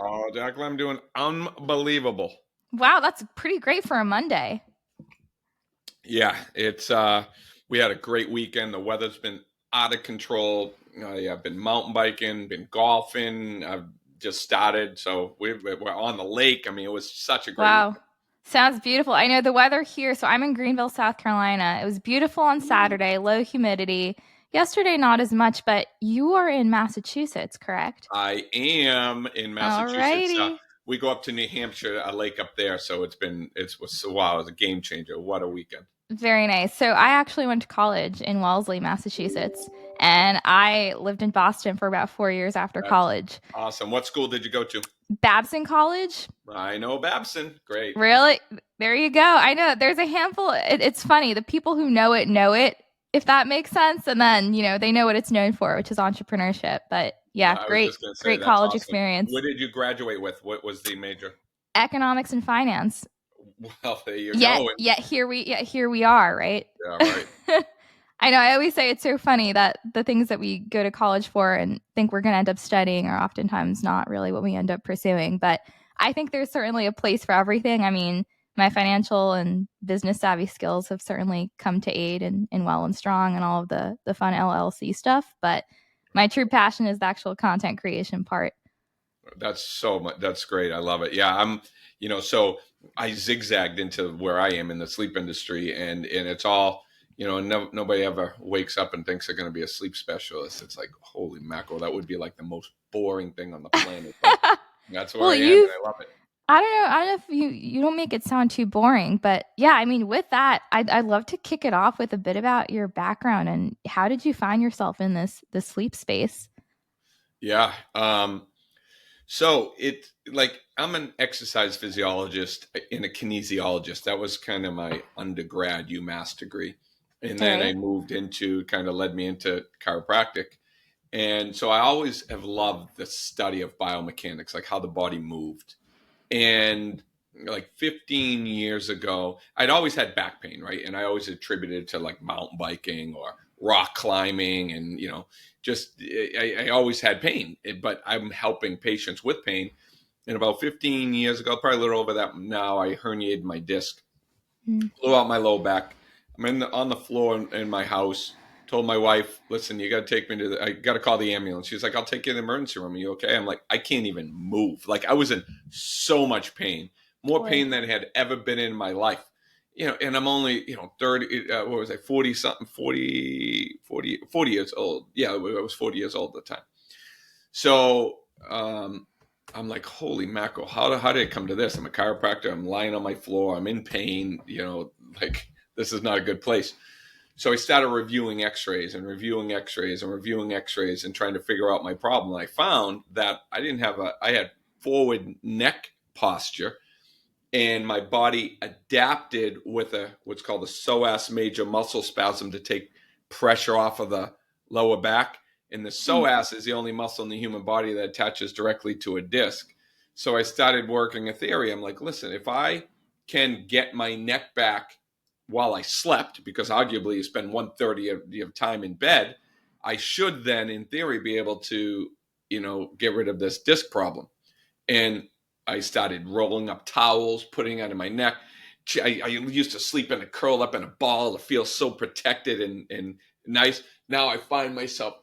Oh, Jacqueline, I'm doing unbelievable. Wow, that's pretty great for a Monday. Yeah, we had a great weekend. The weather's been out of control. Yeah, I've been mountain biking, been golfing. I've just started, so we're on the lake. I mean, it was such a great Wow. weekend. Sounds beautiful. I know the weather here. So I'm in Greenville, South Carolina. It was beautiful on Saturday, low humidity. Yesterday, not as much, but you are in Massachusetts, correct? I am in All Massachusetts. righty. We go up to New Hampshire, a lake up there, so wow, it was a game changer. What a weekend! Very nice. So I actually went to college in Wellesley, Massachusetts, and I lived in Boston for about 4 years after That's college. awesome. What school did you go to? Babson College. I know Babson. Great. Really? There you go. I know there's a handful. It's funny. The people who know it, if that makes sense. And then, they know what it's known for, which is entrepreneurship. But yeah, I was great, just going to say great that's college awesome. experience. What did you graduate with? What was the major? Economics and finance. Well, there you Yet, go. yet here we are, right? Yeah, right. I know. I always say it's so funny that the things that we go to college for and think we're going to end up studying are oftentimes not really what we end up pursuing. But I think there's certainly a place for everything. I mean, my financial and business savvy skills have certainly come to aid in WellnStrong and all of the fun LLC stuff. But my true passion is the actual content creation part. That's so much. That's great. I love it. Yeah, so I zigzagged into where I am in the sleep industry, and it's all, nobody ever wakes up and thinks they're going to be a sleep specialist. It's like, holy mackerel, that would be like the most boring thing on the planet. But that's where Well, I am, and I love it. I don't know if you don't make it sound too boring, but yeah, I mean, with that, I'd love to kick it off with a bit about your background and how did you find yourself in the sleep space? Yeah. So I'm an exercise physiologist and a kinesiologist. That was kind of my undergrad UMass degree. And All then I right. moved led me into chiropractic. And so I always have loved the study of biomechanics, like how the body moved. And like 15 years ago, I'd always had back pain, right? And I always attributed it to like mountain biking or rock climbing. And, I always had pain, but I'm helping patients with pain. And about 15 years ago, probably a little over that now, I herniated my disc, blew out my low back. I'm on the floor in my house. Told my wife, listen, you got to take me I got to call the ambulance. She's like, I'll take you to the emergency room. Are you okay? I'm like, I can't even move. Like I was in so much pain, more pain than had ever been in my life. And I'm only, 30, what was I, 40 something, 40 years old. Yeah, I was 40 years old at the time. So, I'm like, holy mackerel, how did it come to this? I'm a chiropractor. I'm lying on my floor. I'm in pain, like this is not a good place. So I started reviewing x-rays and reviewing x-rays and reviewing x-rays and trying to figure out my problem. And I found that I had forward neck posture and my body adapted with what's called a psoas major muscle spasm to take pressure off of the lower back. And the psoas is the only muscle in the human body that attaches directly to a disc. So I started working a theory. I'm like, listen, if I can get my neck back while I slept, because arguably you spend 1/3 of your time in bed, I should then, in theory, be able to, get rid of this disc problem. And I started rolling up towels, putting it on my neck. I used to sleep in a curl up in a ball to feel so protected and nice. Now I find myself,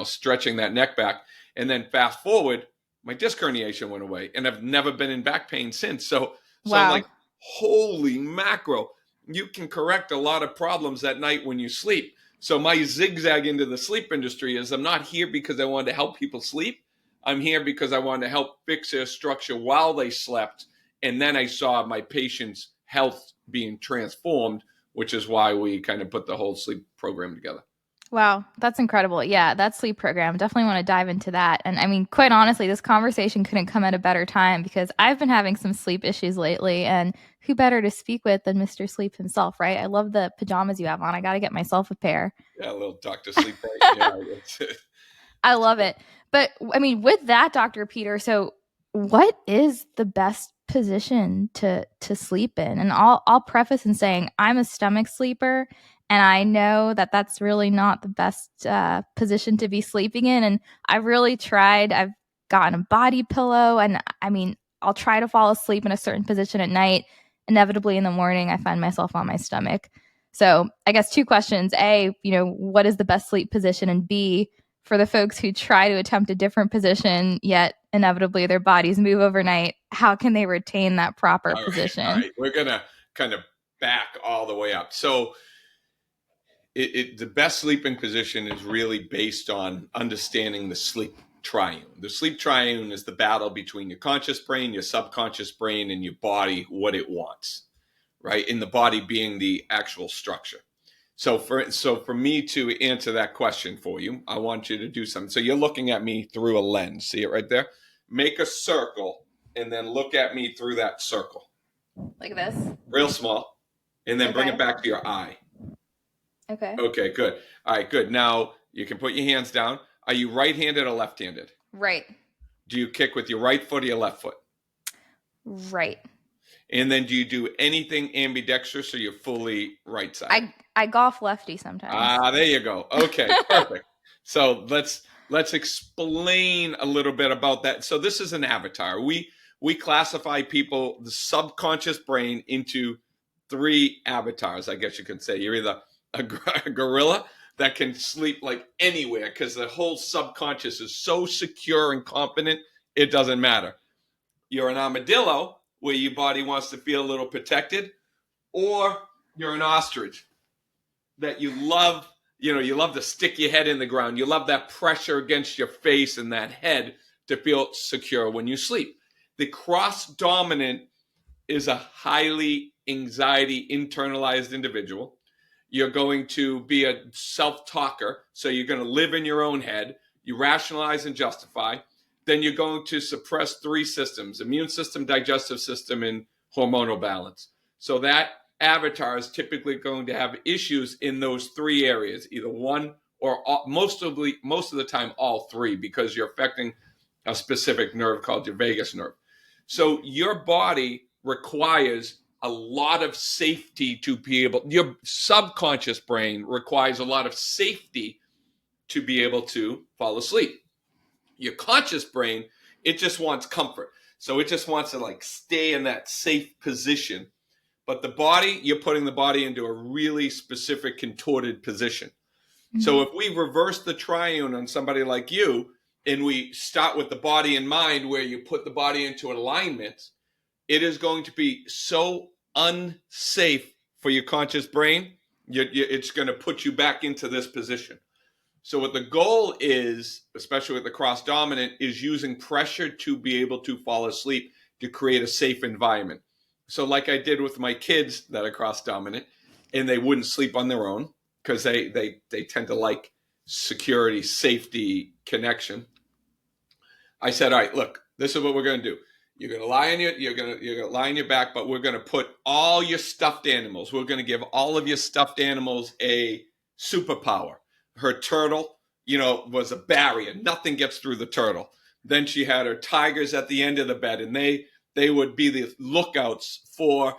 stretching that neck back. And then fast forward, my disc herniation went away, and I've never been in back pain since. So I'm Wow. like, holy mackerel, you can correct a lot of problems at night when you sleep. So my zigzag into the sleep industry is I'm not here because I wanted to help people sleep. I'm here because I wanted to help fix their structure while they slept. And then I saw my patient's health being transformed, which is why we kind of put the whole sleep program together. Wow, that's incredible. Yeah, that sleep program. Definitely want to dive into that. And I mean, quite honestly, this conversation couldn't come at a better time because I've been having some sleep issues lately. And who better to speak with than Mr. Sleep himself, right? I love the pajamas you have on. I got to get myself a pair. Yeah, a little Dr. Sleep. Right? Yeah, I love it. But I mean, with that, Dr. Peter, so what is the best position to sleep in? And I'll preface in saying I'm a stomach sleeper, and I know that that's really not the best position to be sleeping in. And I've really tried. I've gotten a body pillow. And I mean, I'll try to fall asleep in a certain position at night. Inevitably in the morning, I find myself on my stomach. So I guess 2 questions. A, what is the best sleep position? And B, for the folks who try to attempt a different position, yet inevitably their bodies move overnight, how can they retain that proper position? All right. We're going to kind of back all the way up. So the best sleeping position is really based on understanding the sleep triune. The sleep triune is the battle between your conscious brain, your subconscious brain, and your body, what it wants, right? In the body being the actual structure. So for me to answer that question for you, I want you to do something. So you're looking at me through a lens. See it right there? Make a circle and then look at me through that circle. Like this? Real small. And then bring it back to your eye. Okay. Okay, good. All right, good. Now you can put your hands down. Are you right-handed or left-handed? Right. Do you kick with your right foot or your left foot? Right. And then do you do anything ambidextrous or you're fully right side? I golf lefty sometimes. There you go. Okay, perfect. So let's explain a little bit about that. So this is an avatar. We classify people, the subconscious brain, into 3 avatars, I guess you could say. You're either a gorilla that can sleep like anywhere because the whole subconscious is so secure and confident, it doesn't matter. You're an armadillo where your body wants to feel a little protected, or you're an ostrich that you love to stick your head in the ground. You love that pressure against your face and that head to feel secure when you sleep. The cross dominant is a highly anxiety internalized individual. You're going to be a self-talker, so you're going to live in your own head. You rationalize and justify. Then you're going to suppress 3 systems: immune system, digestive system, and hormonal balance. So that avatar is typically going to have issues in those 3 areas, either one or most of the time all 3, because you're affecting a specific nerve called your vagus nerve. So your body requires a lot of safety to be able, your subconscious brain requires a lot of safety to be able to fall asleep. Your conscious brain, it just wants comfort. So it just wants to stay in that safe position. But the body, you're putting the body into a really specific contorted position. Mm-hmm. So if we reverse the triune on somebody like you, and we start with the body in mind, where you put the body into alignment, it is going to be so unsafe for your conscious brain. It's going to put you back into this position. So what the goal is, especially with the cross dominant, is using pressure to be able to fall asleep to create a safe environment. So like I did with my kids that are cross dominant, and they wouldn't sleep on their own because they tend to like security, safety, connection. I said, all right, look, this is what we're going to do. You're going to lie on you're going to lie on your back, but we're going to put all your stuffed animals. We're going to give all of your stuffed animals a superpower. Her turtle, was a barrier. Nothing gets through the turtle. Then she had her tigers at the end of the bed, and they would be the lookouts for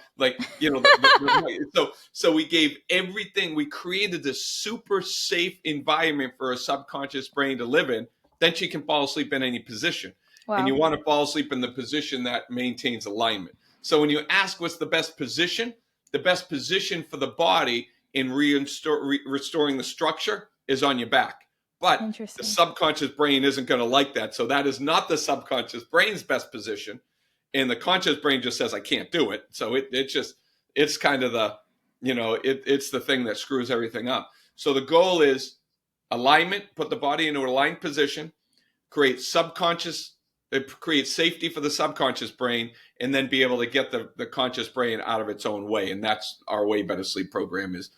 so we gave everything. We created this super safe environment for a subconscious brain to live in. Then she can fall asleep in any position. Wow. And you want to fall asleep in the position that maintains alignment. So when you ask what's the best position for the body in restoring the structure is on your back. But the subconscious brain isn't going to like that. So that is not the subconscious brain's best position. And the conscious brain just says, I can't do it. So it's kind of the, it's the thing that screws everything up. So the goal is alignment, put the body into an aligned position, create safety for the subconscious brain, and then be able to get the conscious brain out of its own way. And that's our Way Better Sleep program, is,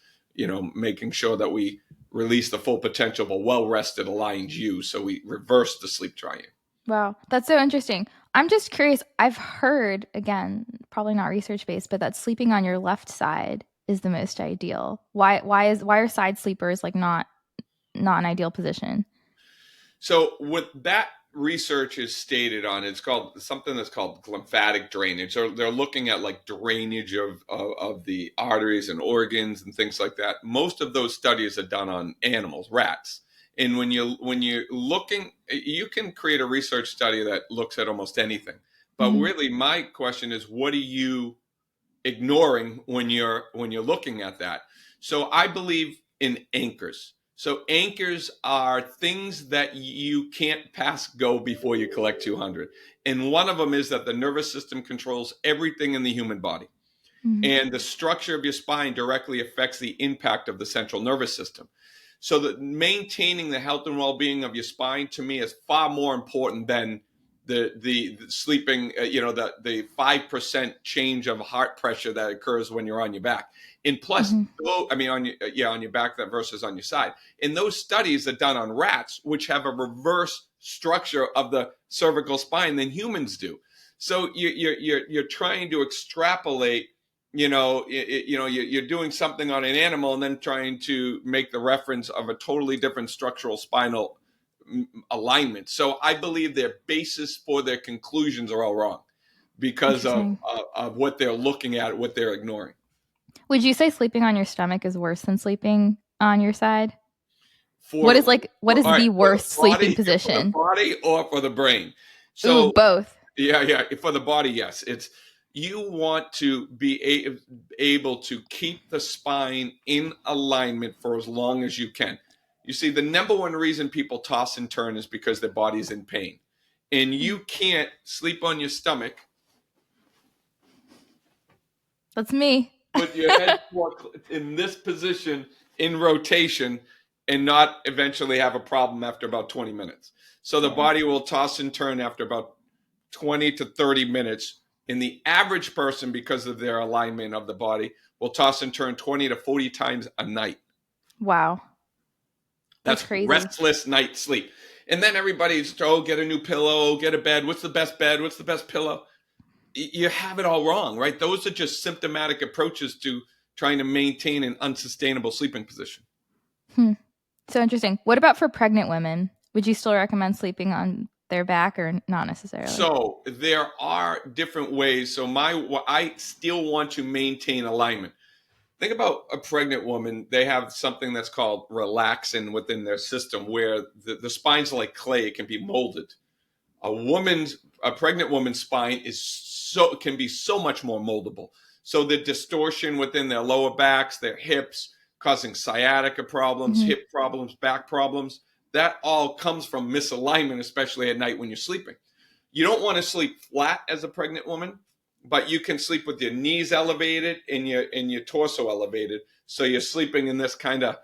making sure that we release the full potential of a well-rested, aligned you. So we reverse the sleep triune. Wow. That's so interesting. I'm just curious. I've heard, again, probably not research-based, but that sleeping on your left side is the most ideal. Why are side sleepers not an ideal position? So what that research is stated on, it's called something that's called lymphatic drainage. So they're looking at drainage of the arteries and organs and things like that. Most of those studies are done on animals, rats. And when you're looking, you can create a research study that looks at almost anything. But really, my question is, what are you ignoring when you're looking at that? So I believe in anchors. So anchors are things that you can't pass go before you collect 200. And one of them is that the nervous system controls everything in the human body. And the structure of your spine directly affects the impact of the central nervous system. So that maintaining the health and well-being of your spine, to me, is far more important than the sleeping, the 5% change of heart pressure that occurs when you're on your back. And plus, on your back that versus on your side. And those studies are done on rats, which have a reverse structure of the cervical spine than humans do. So you're trying to extrapolate. You're doing something on an animal and then trying to make the reference of a totally different structural spinal alignment. So I believe their basis for their conclusions are all wrong because of what they're looking at, what they're ignoring. Would you say sleeping on your stomach is worse than sleeping on your side? What is the worst sleeping position? For the body or for the brain? So both. Yeah. For the body, yes. You want to be able to keep the spine in alignment for as long as you can. You see, the number one reason people toss and turn is because their body's in pain. And you can't sleep on your stomach. That's me. Put your head in this position in rotation and not eventually have a problem after about 20 minutes. So the body will toss and turn after about 20 to 30 minutes. And the average person, because of their alignment of the body, will toss and turn 20 to 40 times a night. Wow. That's crazy. Restless night sleep. And then everybody's, get a new pillow, get a bed. What's the best bed? What's the best pillow? You have it all wrong, right? Those are just symptomatic approaches to trying to maintain an unsustainable sleeping position. So interesting. What about for pregnant women? Would you still recommend sleeping on their back or not necessarily? So there are different ways. So I still want to maintain alignment. Think about a pregnant woman. They have something that's called relaxin within their system where the spine's like clay. It can be molded. A pregnant woman's spine can be so much more moldable. So the distortion within their lower backs, their hips, causing sciatica problems, hip problems, back problems, that all comes from misalignment, especially at night when you're sleeping. You don't want to sleep flat as a pregnant woman, but you can sleep with your knees elevated and your torso elevated. So you're sleeping in this kind of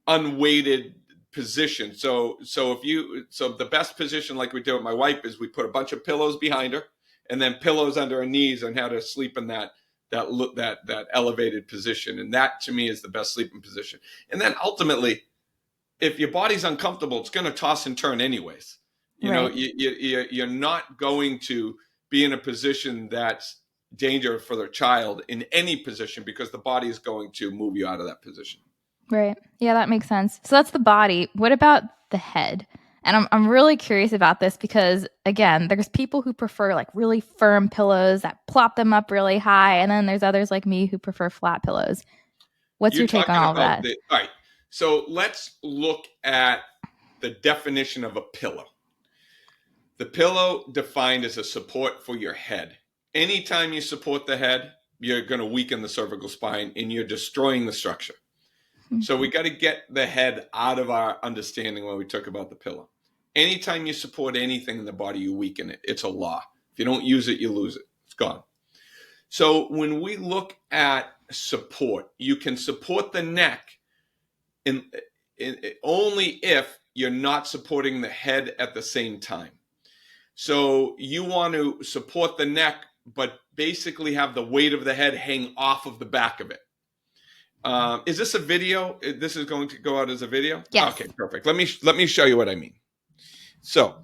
unweighted position. So the best position, like we do with my wife, is we put a bunch of pillows behind her and then pillows under her knees and have her sleep in that elevated position. And that to me is the best sleeping position. And then ultimately, if your body's uncomfortable, it's going to toss and turn anyways. You're not going to be in a position that's dangerous for their child in any position because the body is going to move you out of that position. Right. Yeah, that makes sense. So that's the body. What about the head? And I'm really curious about this because, again, there's people who prefer like really firm pillows that plop them up really high. And then there's others like me who prefer flat pillows. What's your take on all that? All right. So let's look at the definition of a pillow. The pillow defined as a support for your head. Anytime you support the head, you're going to weaken the cervical spine and you're destroying the structure. So we got to get the head out of our understanding when we talk about the pillow. Anytime you support anything in the body, you weaken it. It's a law. If you don't use it, you lose it. It's gone. So when we look at support, you can support the neck in only if you're not supporting the head at the same time. So you want to support the neck, but basically have the weight of the head hang off of the back of it. Is this a video? This is going to go out as a video? Yes. Okay, perfect. Let me show you what I mean. So,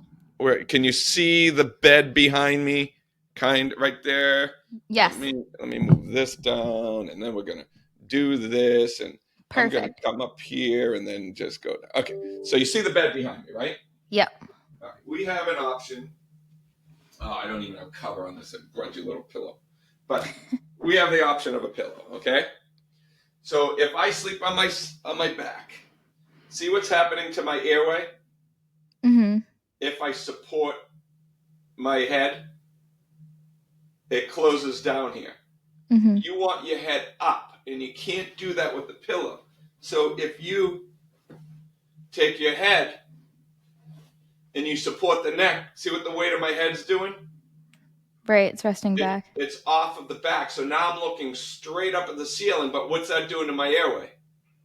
can you see the bed behind me? Right there. Yes. Let me move this down, and then we're gonna do this, and perfect. I'm gonna come up here, and then just go down. Okay. So you see the bed behind me, right? Yep. All right. We have an option. Oh, I don't even have a cover on this grungy little pillow, but we have the option of a pillow. Okay. So if I sleep on my back, See what's happening to my airway? Mm-hmm. If I support my head, it closes down here. Mm-hmm. You want your head up, and you can't do that with the pillow. So if you take your head and you support the neck, see what the weight of my head's doing? Right, it's resting back. It's off of the back. So now I'm looking straight up at the ceiling, but what's that doing to my airway?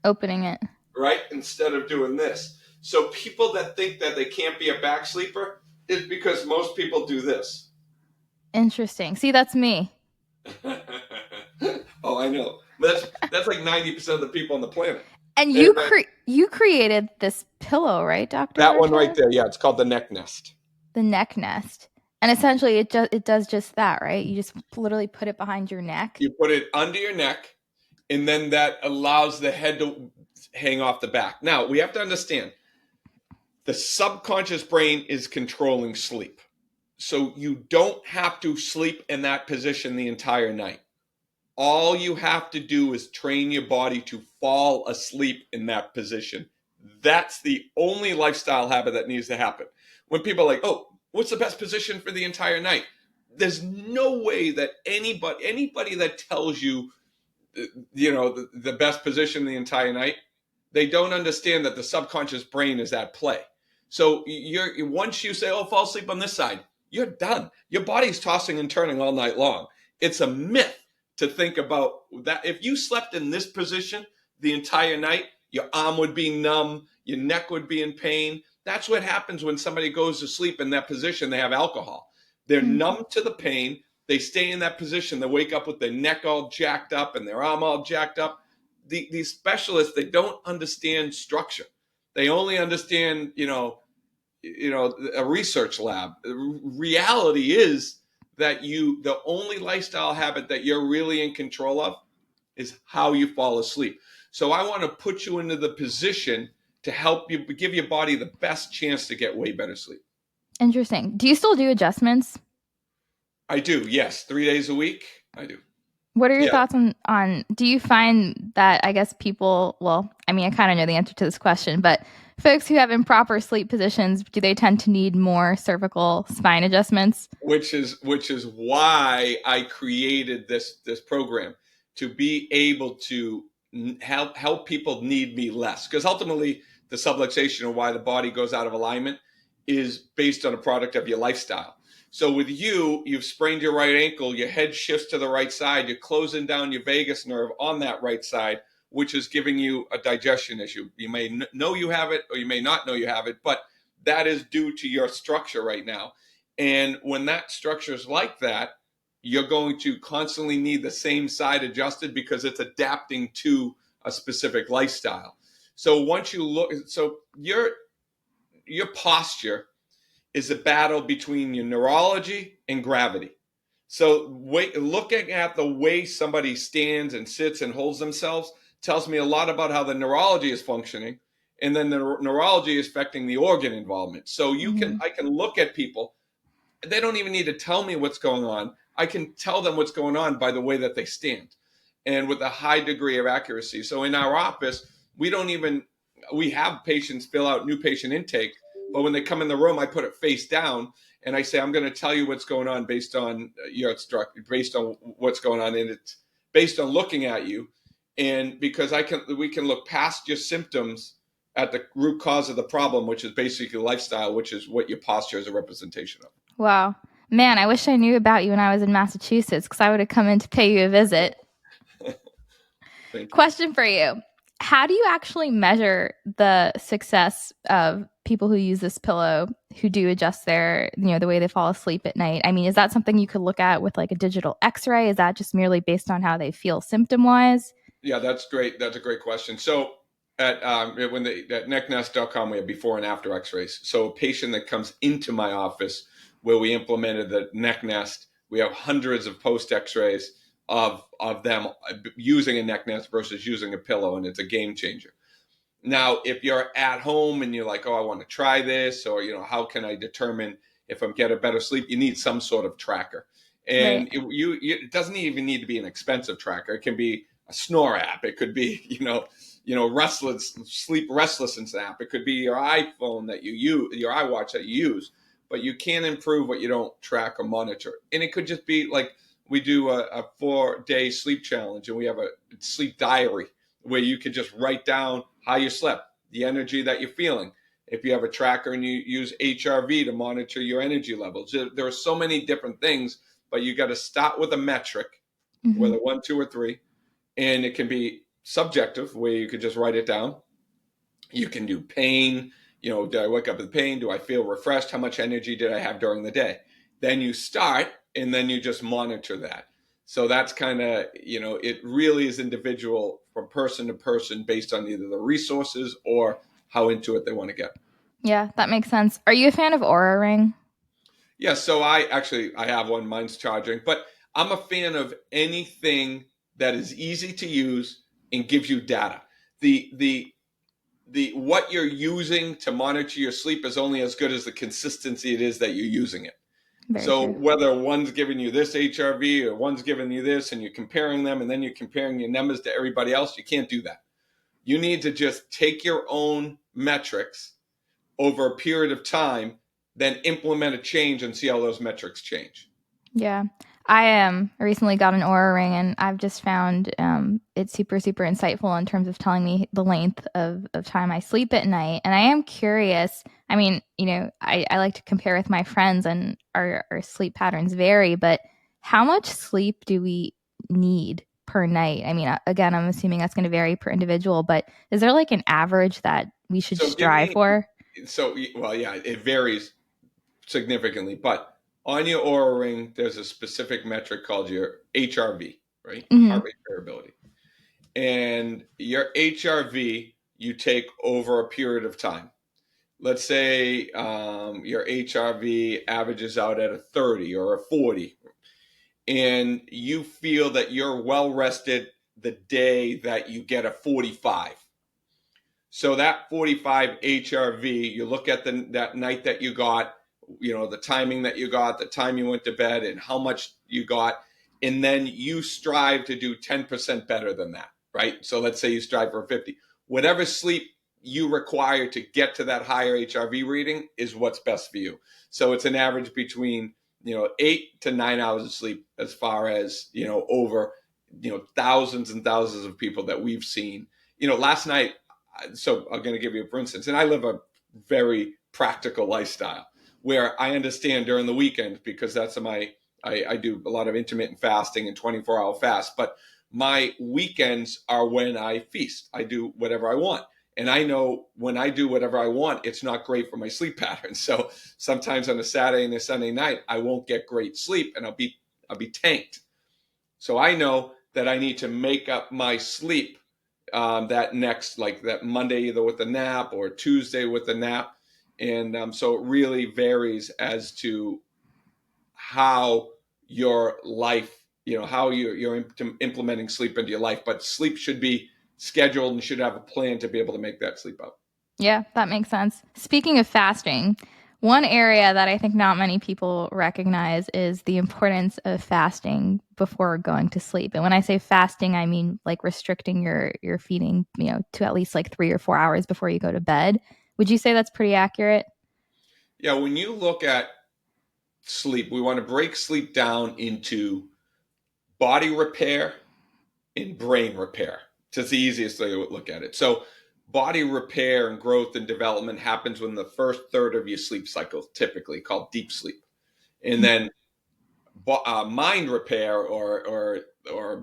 Opening it. Right? Instead of doing this. So people that think that they can't be a back sleeper is because most people do this. Interesting. See, that's me. Oh, I know. That's like 90% of the people on the planet. And you created this pillow, right, Dr. That one Martone? right there, yeah, it's called the neck nest. The neck nest. And essentially it does just that, right? You just literally put it behind your neck. You put it under your neck, and then that allows the head to hang off the back. Now, we have to understand, the subconscious brain is controlling sleep. So you don't have to sleep in that position the entire night. All you have to do is train your body to fall asleep in that position. That's the only lifestyle habit that needs to happen. When people are like, oh, what's the best position for the entire night? There's no way that anybody that tells you, the best position the entire night, they don't understand that the subconscious brain is at play. So once you say, oh, fall asleep on this side, you're done. Your body's tossing and turning all night long. It's a myth to think about that. If you slept in this position the entire night, your arm would be numb, your neck would be in pain. That's what happens when somebody goes to sleep in that position. They have alcohol. They're numb to the pain. They stay in that position. They wake up with their neck all jacked up and their arm all jacked up. These specialists, they don't understand structure. They only understand, a research lab. Reality is that the only lifestyle habit that you're really in control of is how you fall asleep. So I want to put you into the position to help you, give your body the best chance to get way better sleep. Interesting. Do you still do adjustments? I do, yes. 3 days a week, I do. What are your thoughts on, do you find that, I guess people, well, I mean, I kind of know the answer to this question, but folks who have improper sleep positions, do they tend to need more cervical spine adjustments? Which is why I created this program, to be able to help people need me less. Because ultimately, the subluxation, or why the body goes out of alignment, is based on a product of your lifestyle. So with you've sprained your right ankle, your head shifts to the right side, you're closing down your vagus nerve on that right side, which is giving you a digestion issue. You may know you have it, or you may not know you have it, but that is due to your structure right now. And when that structure is like that, you're going to constantly need the same side adjusted because it's adapting to a specific lifestyle. So once you look, so your posture is a battle between your neurology and gravity. So looking at the way somebody stands and sits and holds themselves tells me a lot about how the neurology is functioning, and then the neurology is affecting the organ involvement. So I can look at people. They don't even need to tell me what's going on. I can tell them what's going on by the way that they stand, and with a high degree of accuracy. So in our office, we have patients fill out new patient intake, but when they come in the room, I put it face down and I say, I'm going to tell you what's going on based on your structure, based on what's going on, and it's based on looking at you. And because we can look past your symptoms at the root cause of the problem, which is basically lifestyle, which is what your posture is a representation of. Wow. Man, I wish I knew about you when I was in Massachusetts, because I would have come in to pay you a visit. Question for you. How do you actually measure the success of people who use this pillow, who do adjust the way they fall asleep at night? I mean, is that something you could look at with like a digital x-ray? Is that just merely based on how they feel symptom-wise? Yeah, that's great. That's a great question. So at necknest.com, we have before and after x-rays. So a patient that comes into my office where we implemented the neck nest, we have hundreds of post x-rays of them using a neck nest versus using a pillow, and it's a game changer. Now, if you're at home and you're like, oh, I want to try this, or, how can I determine if I'm getting better sleep? You need some sort of tracker. And right. It doesn't even need to be an expensive tracker. It can be a snore app. It could be, sleep restlessness app. It could be your iPhone that you use, your iWatch that you use, but you can't improve what you don't track or monitor. And it could just be like we do a 4-day sleep challenge, and we have a sleep diary where you can just write down how you slept, the energy that you're feeling. If you have a tracker and you use HRV to monitor your energy levels, there are so many different things, but you got to start with a metric, whether 1, 2, or 3, and it can be subjective where you could just write it down. You can do pain. Did I wake up with pain? Do I feel refreshed? How much energy did I have during the day? Then you start, and then you just monitor that. So that's kind of, it really is individual from person to person based on either the resources or how into it they want to get. Yeah, that makes sense. Are you a fan of Aura Ring? Yeah, so I have one. Mine's charging, but I'm a fan of anything that is easy to use and gives you data. The what you're using to monitor your sleep is only as good as the consistency it is that you're using it. Very So true. whether one's giving you this HRV or one's giving you this, and you're comparing them, and then you're comparing your numbers to everybody else, you can't do that. You need to just take your own metrics over a period of time, then implement a change and see how those metrics change. Yeah. I recently got an Aura Ring, and I've just found it's super, super insightful in terms of telling me the length of time I sleep at night. And I am curious. I mean, I like to compare with my friends, and our sleep patterns vary, but how much sleep do we need per night? I mean, again, I'm assuming that's going to vary per individual, but is there like an average that we should So strive for? well, yeah, it varies significantly, but on your Aura Ring, there's a specific metric called your HRV, right? Hmm. Heart rate variability. And your HRV you take over a period of time. Let's say your HRV averages out at a 30 or a 40, and you feel that you're well rested the day that you get a 45. So that 45 HRV, you look at that night that you got, the timing that you got, the time you went to bed, and how much you got, and then you strive to do 10% better than that, right? So let's say you strive for 50. Whatever sleep you require to get to that higher HRV reading is what's best for you. So it's an average between 8 to 9 hours of sleep, as far as over thousands and thousands of people that we've seen. Last night, so I'm going to give you for instance, and I live a very practical lifestyle where I understand during the weekend, because that's I do a lot of intermittent fasting and 24-hour fast, but my weekends are when I feast. I do whatever I want. And I know when I do whatever I want, it's not great for my sleep pattern. So sometimes on a Saturday and a Sunday night, I won't get great sleep, and I'll be tanked. So I know that I need to make up my sleep that Monday, either with a nap or Tuesday with a nap. And so it really varies as to how your life, how you're implementing sleep into your life. But sleep should be scheduled and should have a plan to be able to make that sleep up. Yeah, that makes sense. Speaking of fasting, one area that I think not many people recognize is the importance of fasting before going to sleep. And when I say fasting, I mean like restricting your feeding, to at least like 3 or 4 hours before you go to bed. Would you say that's pretty accurate? Yeah, when you look at sleep, we want to break sleep down into body repair and brain repair. It's the easiest way to look at it. So body repair and growth and development happens when the first third of your sleep cycle, typically called deep sleep. And then mind repair or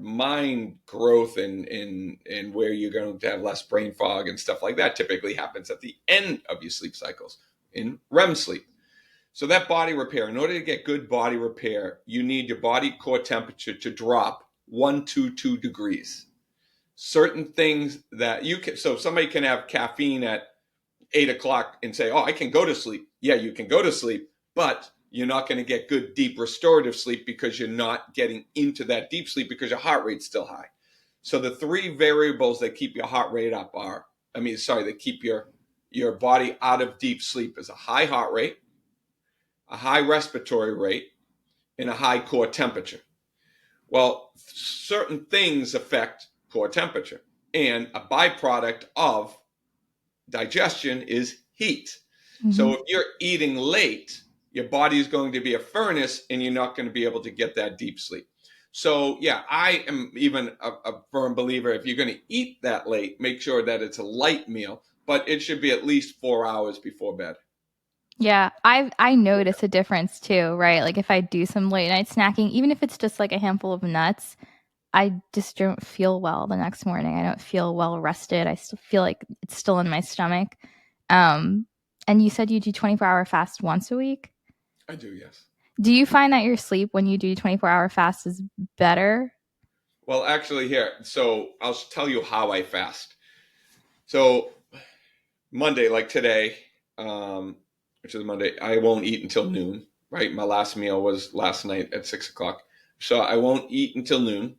mind growth and where you're going to have less brain fog and stuff like that typically happens at the end of your sleep cycles in REM sleep. So that body repair, in order to get good body repair, you need your body core temperature to drop 1 to 2 degrees. Certain things that you can, so somebody can have caffeine at 8 o'clock and say, oh, I can go to sleep. Yeah, you can go to sleep, but you're not going to get good, deep restorative sleep because you're not getting into that deep sleep because your heart rate's still high. So the three variables that keep your heart rate up that keep your body out of deep sleep is a high heart rate, a high respiratory rate, and a high core temperature. Well, certain things affect core temperature. And a byproduct of digestion is heat. Mm-hmm. So if you're eating late, your body is going to be a furnace and you're not going to be able to get that deep sleep. So yeah, I am even a firm believer, if you're going to eat that late, make sure that it's a light meal, but it should be at least 4 hours before bed. Yeah, I notice a difference too, right? Like if I do some late night snacking, even if it's just like a handful of nuts, I just don't feel well the next morning. I don't feel well rested. I still feel like it's still in my stomach. Um, and you said you do 24-hour fast once a week? I do, yes. Do you find that your sleep when you do 24-hour fast is better? Well, actually, here, so I'll tell you how I fast. So Monday, like today, which is Monday, I won't eat until noon, right? My last meal was last night at 6 o'clock. So I won't eat until noon.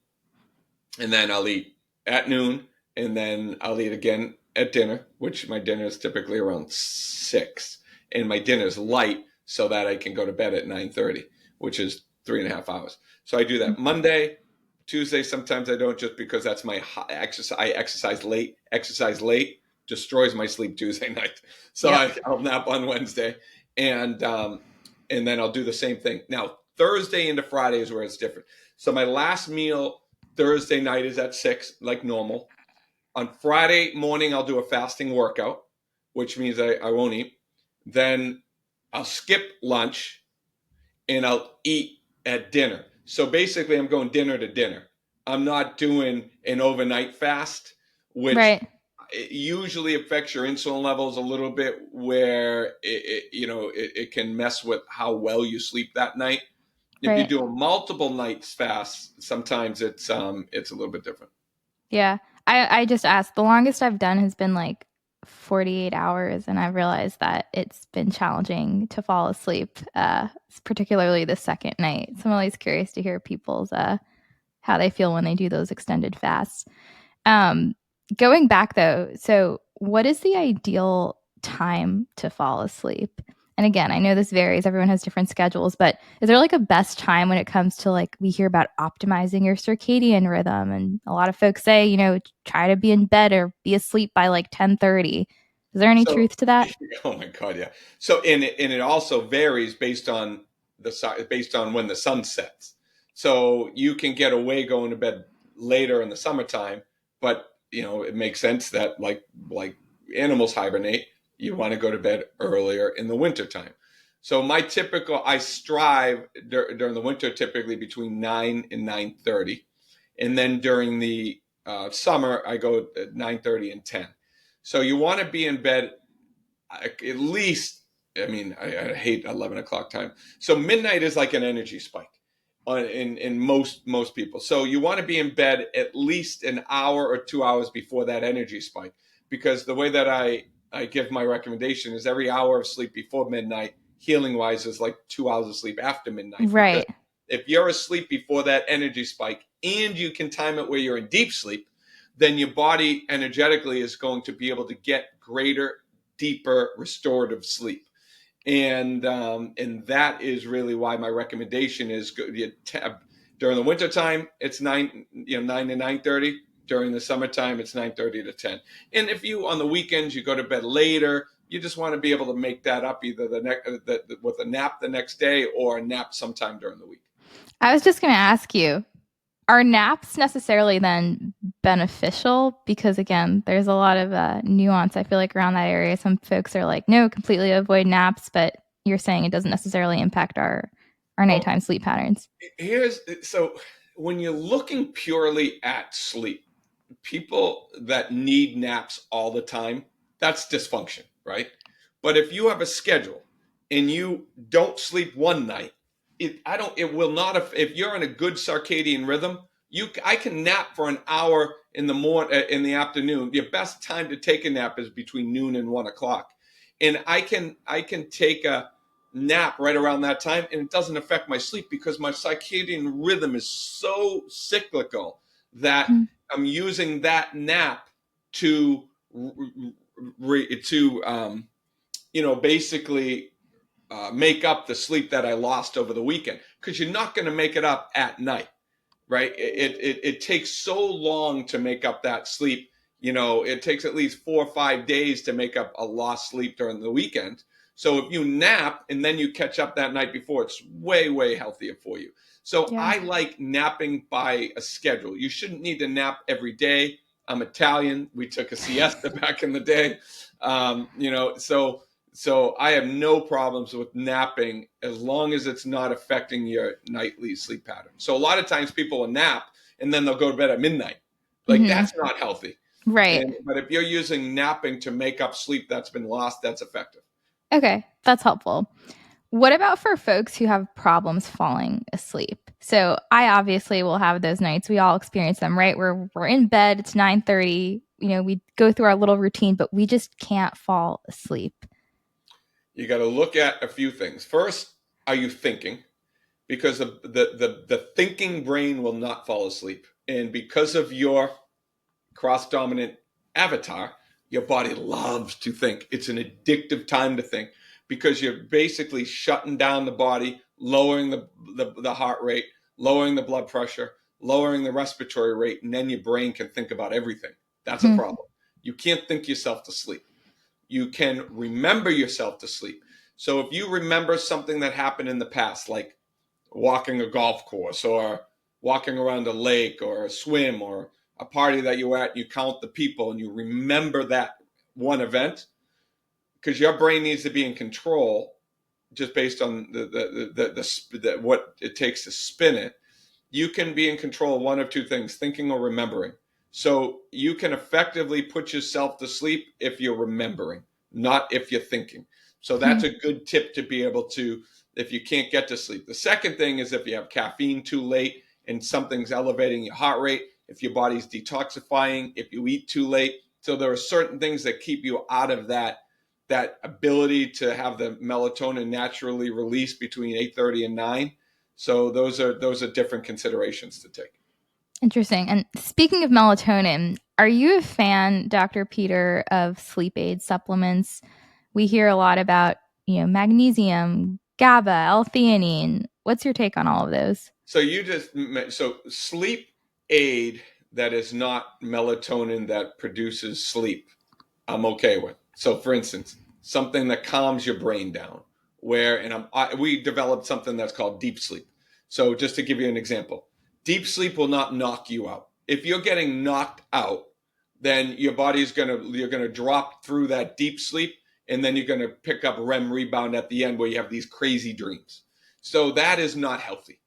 And then I'll eat at noon. And then I'll eat again at dinner, which my dinner is typically around 6. And my dinner is light so that I can go to bed at 9:30, which is 3.5 hours. So I do that Monday, Tuesday. Sometimes I don't, just because that's my exercise. I exercise late. Exercise late destroys my sleep Tuesday night. So Yep. I'll nap on Wednesday, and then I'll do the same thing. Now Thursday into Friday is where it's different. So my last meal Thursday night is at 6, like normal. On Friday morning, I'll do a fasting workout, which means I won't eat. Then I'll skip lunch and I'll eat at dinner. So basically, I'm going dinner to dinner. I'm not doing an overnight fast, which Right. usually affects your insulin levels a little bit, where it can mess with how well you sleep that night. If you're Right. doing multiple nights fast, sometimes it's a little bit different. Yeah. I just asked. The longest I've done has been like 48 hours, and I've realized that it's been challenging to fall asleep, particularly the second night. So I'm always curious to hear people's how they feel when they do those extended fasts. Um, Going back though, so what is the ideal time to fall asleep? And again, I know this varies, everyone has different schedules, but is there like a best time when it comes to, like, we hear about optimizing your circadian rhythm, and a lot of folks say, try to be in bed or be asleep by like 10:30. Is there any So, truth to that? oh my God, yeah. So, and it also varies based on when the sun sets. So you can get away going to bed later in the summertime, but it makes sense that like animals hibernate. You want to go to bed earlier in the wintertime. So I strive during the winter, typically between 9 and 9:30, and then during the summer I go at 9:30 and 10. So you want to be in bed at least, I mean, I hate 11 o'clock time. So midnight is like an energy spike in most people. So you want to be in bed at least an hour or 2 hours before that energy spike, because the way that I give my recommendation is every hour of sleep before midnight, healing wise, is like 2 hours of sleep after midnight. Because Right. if you're asleep before that energy spike and you can time it where you're in deep sleep, then your body energetically is going to be able to get greater, deeper restorative sleep. And that is really why my recommendation is during the wintertime, it's 9 to 9:30. During the summertime, it's 9:30 to 10. And if you, on the weekends, you go to bed later, you just want to be able to make that up either with a nap the next day or a nap sometime during the week. I was just going to ask you, are naps necessarily then beneficial? Because again, there's a lot of nuance, I feel like, around that area. Some folks are like, no, completely avoid naps, but you're saying it doesn't necessarily impact our Well, nighttime sleep patterns. so when you're looking purely at sleep, people that need naps all the time, that's dysfunction, right? But if you have a schedule and you don't sleep one night, it will not, if you're in a good circadian rhythm, I can nap for an hour in the afternoon. Your best time to take a nap is between noon and 1 o'clock. And I can take a nap right around that time and it doesn't affect my sleep, because my circadian rhythm is so cyclical that Mm. I'm using that nap to basically make up the sleep that I lost over the weekend, because you're not going to make it up at night, right? It takes so long to make up that sleep. It takes at least 4 or 5 days to make up a lost sleep during the weekend. So if you nap and then you catch up that night before, it's way, way healthier for you. So Yeah. I like napping by a schedule. You shouldn't need to nap every day. I'm Italian. We took a siesta back in the day. So I have no problems with napping as long as it's not affecting your nightly sleep pattern. So a lot of times people will nap and then they'll go to bed at midnight. Like that's not healthy. Right. But if you're using napping to make up sleep that's been lost, that's effective. Okay, that's helpful. What about for folks who have problems falling asleep? So I obviously will have those nights. We all experience them, right? We're in bed, it's 9:30, we go through our little routine, but we just can't fall asleep. You got to look at a few things. First, are you thinking? Because the thinking brain will not fall asleep. And because of your cross-dominant avatar, your body loves to think. It's an addictive time to think because you're basically shutting down the body, lowering the heart rate, lowering the blood pressure, lowering the respiratory rate, and then your brain can think about everything. That's a problem. You can't think yourself to sleep. You can remember yourself to sleep. So if you remember something that happened in the past, like walking a golf course or walking around a lake or a swim or a party that you were at, you count the people and you remember that one event, because your brain needs to be in control just based on the what it takes to spin it. You can be in control of one of two things, thinking or remembering. So you can effectively put yourself to sleep if you're remembering, not if you're thinking. So that's a good tip to be able to, if you can't get to sleep. The second thing is if you have caffeine too late and something's elevating your heart rate, if your body's detoxifying, if you eat too late. So there are certain things that keep you out of that ability to have the melatonin naturally released between 8:30 and 9. So those are different considerations to take. Interesting. And speaking of melatonin, are you a fan, Dr. Peter, of sleep aid supplements? We hear a lot about, magnesium, GABA, L-theanine. What's your take on all of those? So sleep aid that is not melatonin that produces sleep, I'm okay with. So for instance, something that calms your brain down, we developed something that's called deep sleep. So just to give you an example, deep sleep will not knock you out. If you're getting knocked out, then your body's you're gonna drop through that deep sleep, and then you're gonna pick up REM rebound at the end where you have these crazy dreams. So that is not healthy.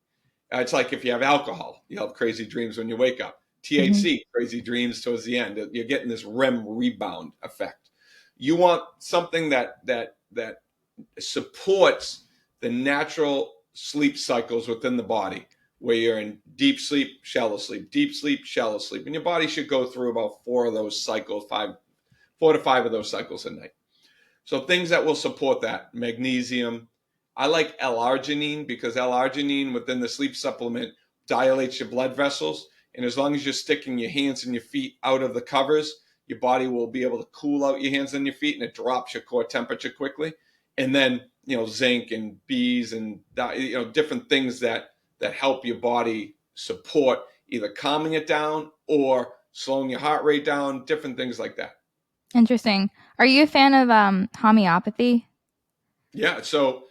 It's like if you have alcohol, you have crazy dreams when you wake up. THC, crazy dreams towards the end. You're getting this REM rebound effect. You want something that supports the natural sleep cycles within the body, where you're in deep sleep, shallow sleep, deep sleep, shallow sleep. And your body should go through about 4 to 5 of those cycles a night. So things that will support that, magnesium. I like L-arginine because L-arginine within the sleep supplement dilates your blood vessels. And as long as you're sticking your hands and your feet out of the covers, your body will be able to cool out your hands and your feet, and it drops your core temperature quickly. And then, zinc and bees and, different things that help your body support either calming it down or slowing your heart rate down, different things like that. Interesting. Are you a fan of homeopathy? Yeah. So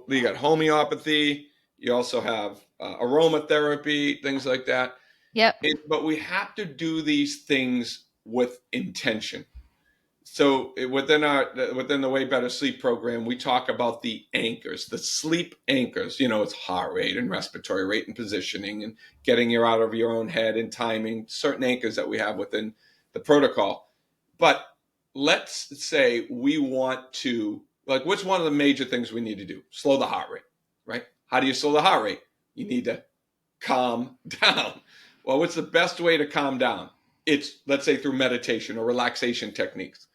you got homeopathy. You also have aromatherapy, things like that. Yep. But we have to do these things with intention. So within the Way Better Sleep program, we talk about the anchors, the sleep anchors. It's heart rate and respiratory rate and positioning and getting you out of your own head and timing, certain anchors that we have within the protocol. But let's say we want to, what's one of the major things we need to do? Slow the heart rate, right? How do you slow the heart rate? You need to calm down. Well, what's the best way to calm down? It's, let's say, through meditation or relaxation techniques.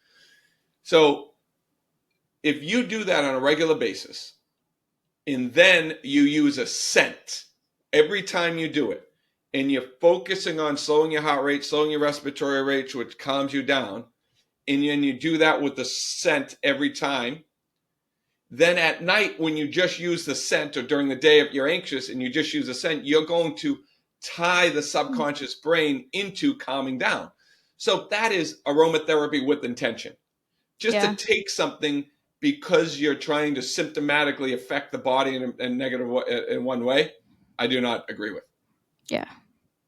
So if you do that on a regular basis, and then you use a scent every time you do it, and you're focusing on slowing your heart rate, slowing your respiratory rate, which calms you down, and then you do that with the scent every time, then at night when you just use the scent, or during the day if you're anxious and you just use the scent, you're going to tie the subconscious brain into calming down. So that is aromatherapy with intention. Just to Yeah. take something because you're trying to symptomatically affect the body in a negative way, in one way, I do not agree with. Yeah.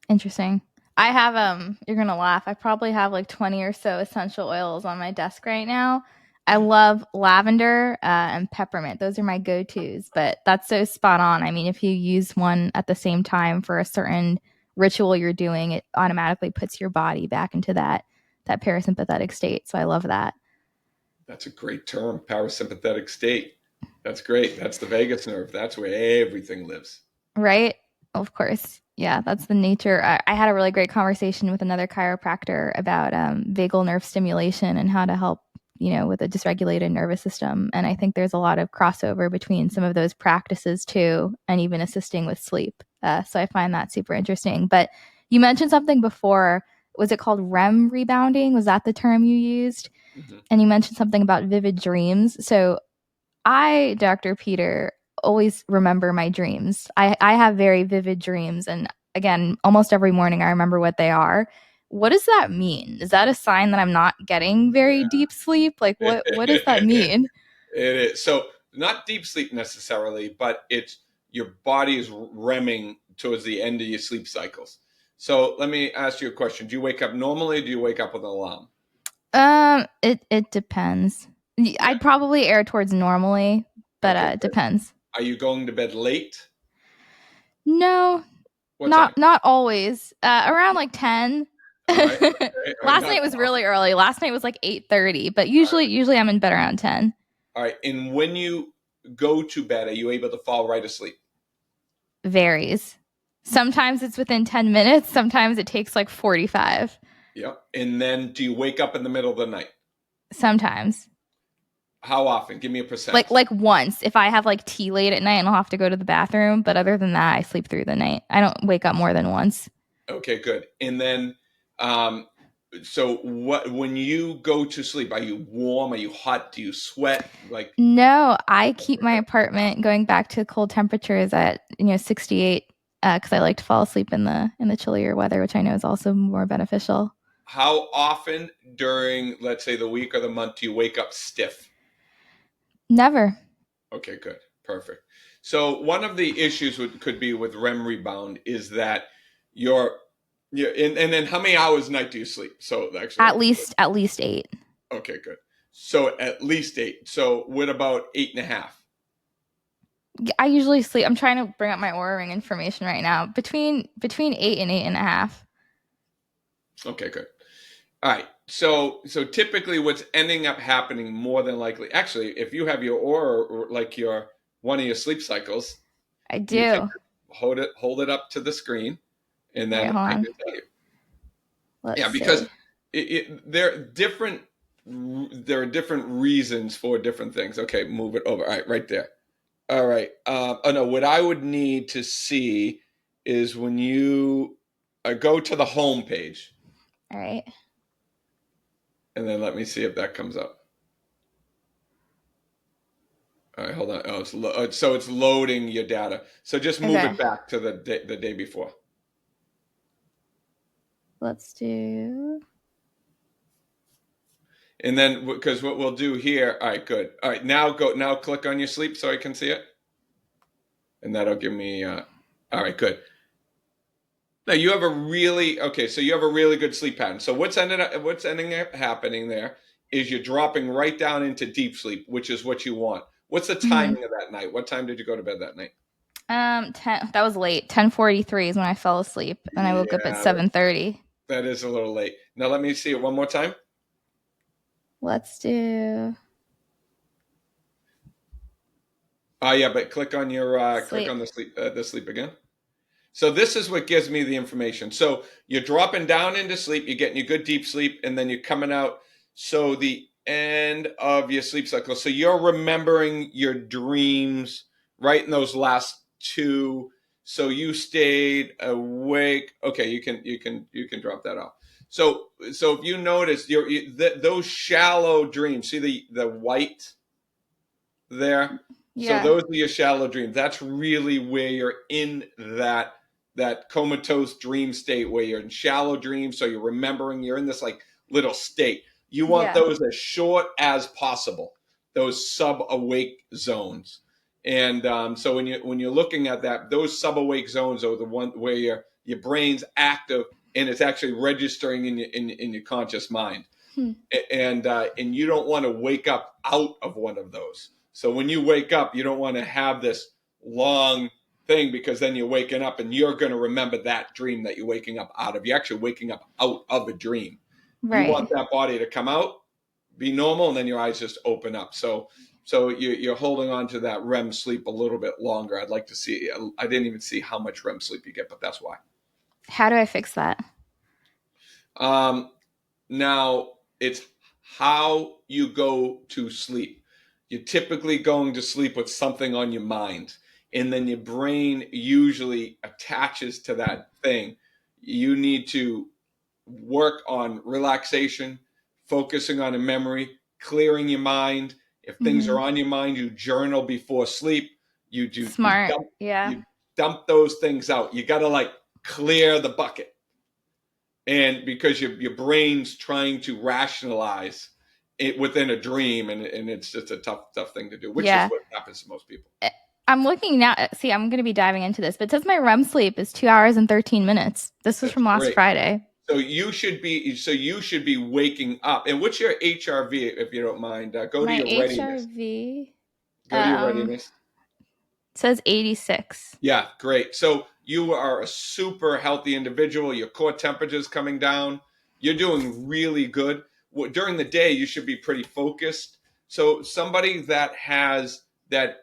Interesting. I have you're gonna laugh. I probably have like 20 or so essential oils on my desk right now. I love lavender and peppermint. Those are my go-tos, but that's so spot on. I mean, if you use one at the same time for a certain ritual you're doing, it automatically puts your body back into that parasympathetic state. So I love that. That's a great term, parasympathetic state. That's great. That's the vagus nerve. That's where everything lives. Right? Of course. Yeah, that's the nature. I had a really great conversation with another chiropractor about vagal nerve stimulation and how to help, with a dysregulated nervous system. And I think there's a lot of crossover between some of those practices too, and even assisting with sleep. So I find that super interesting. But you mentioned something before. Was it called REM rebounding? Was that the term you used? Mm-hmm. And you mentioned something about vivid dreams. So I, Dr. Peter, always remember my dreams. I have very vivid dreams. And again, almost every morning I remember what they are. What does that mean? Is that a sign that I'm not getting very deep sleep? Like what does that mean? It is. So not deep sleep necessarily, but it's your body is remming towards the end of your sleep cycles. So let me ask you a question. Do you wake up normally or do you wake up with an alarm? It depends. Yeah. I'd probably err towards normally, but Okay. it depends. Are you going to bed late? No, What time? not always. Around like 10. All right. Okay. All right. Last Not night was really early. Last night was like 8:30, but usually I'm in bed around 10. all right. And when you go to bed, are you able to fall right asleep? Varies. Sometimes it's within 10 minutes, sometimes it takes like 45. Yep. And then do you wake up in the middle of the night? Sometimes. How often? Give me a percentage. Like once if I have like tea late at night and I'll have to go to the bathroom, but other than that I sleep through the night. I don't wake up more than once. Okay, good. And then, so what? When you go to sleep, are you warm? Are you hot? Do you sweat? Like, No, I keep my apartment going back to cold temperatures at 68 because I like to fall asleep in the chillier weather, which I know is also more beneficial. how often during, let's say, the week or the month do you wake up stiff? Never. Okay, good, perfect. So one of the issues could be with REM rebound is that you're, and then how many hours a night do you sleep? So actually, At least 8. okay, good. So at least 8. So what about 8.5? I usually sleep. I'm trying to bring up my Oura Ring information right now. Between 8 and 8.5. Okay, good. All right. So typically what's ending up happening more than likely, actually, if you have your aura like your one of your sleep cycles, I you can do. hold it up to the screen and Wait, then hold I can on. tell you. Let's Yeah, because see. there are different reasons for different things. Okay, move it over. All right, right there. All right. Oh no, what I would need to see is when you go to the home page, All right. and then let me see if that comes up. All right, hold on. Oh, so it's loading your data. So just move Okay. it back to the day before. Let's do. And then because what we'll do here, all right, good. All right, now click on your sleep so I can see it. And that'll give me all right, good. Now you have a really okay, so you have a really good sleep pattern. So what's ending up happening there is you're dropping right down into deep sleep, which is what you want. What's the Mhm. timing of that night? What time did you go to bed that night? 10. That was late. 10:43 is when I fell asleep, and I woke up at Yeah, 7:30. that is a little late. Now let me see it one more time. Let's do Oh yeah, but click on your click sleep. on the sleep again. So this is what gives me the information. So you're dropping down into sleep, you're getting your good deep sleep, and then you're coming out. So the end of your sleep cycle. So you're remembering your dreams right in those last two. So you stayed awake. Okay, you can drop that off. So if you notice those shallow dreams, see the white there. So Yeah. those are your shallow dreams. That's really where you're in that that comatose dream state where you're in shallow dreams, so you're remembering, you're in this like little state. You want those as short as possible, those sub-awake zones. And so when you're looking at that, those sub-awake zones are the one where your brain's active and it's actually registering in your conscious mind. And you don't want to wake up out of one of those. So when you wake up, you don't want to have this long thing, because then you're waking up and you're going to remember that dream that you're waking up out of. You're actually waking up out of a dream. You want that body to come out, be normal, and then your eyes just open up. So you're holding on to that REM sleep a little bit longer. I'd like to see. I didn't even see how much REM sleep you get, but that's why. How do I fix that? Now it's how you go to sleep. You're typically going to sleep with something on your mind, and then your brain usually attaches to that thing. You need to work on relaxation, focusing on a memory, clearing your mind. If things are on your mind, you journal before sleep. You do smart. You dump those things out. You got to like clear the bucket. And because your brain's trying to rationalize it within a dream, and it's just a tough thing to do, which is what happens to most people. I'm looking now. See, I'm going to be diving into this, but it says my REM sleep is 2 hours and 13 minutes. This was from last Friday. So you should be waking up. And what's your HRV, if you don't mind? Go to your readiness. HRV. Go to your readiness. It says 86. Yeah, great. So you are a super healthy individual. Your core temperature is coming down. You're doing really good. During the day, you should be pretty focused. So somebody that has that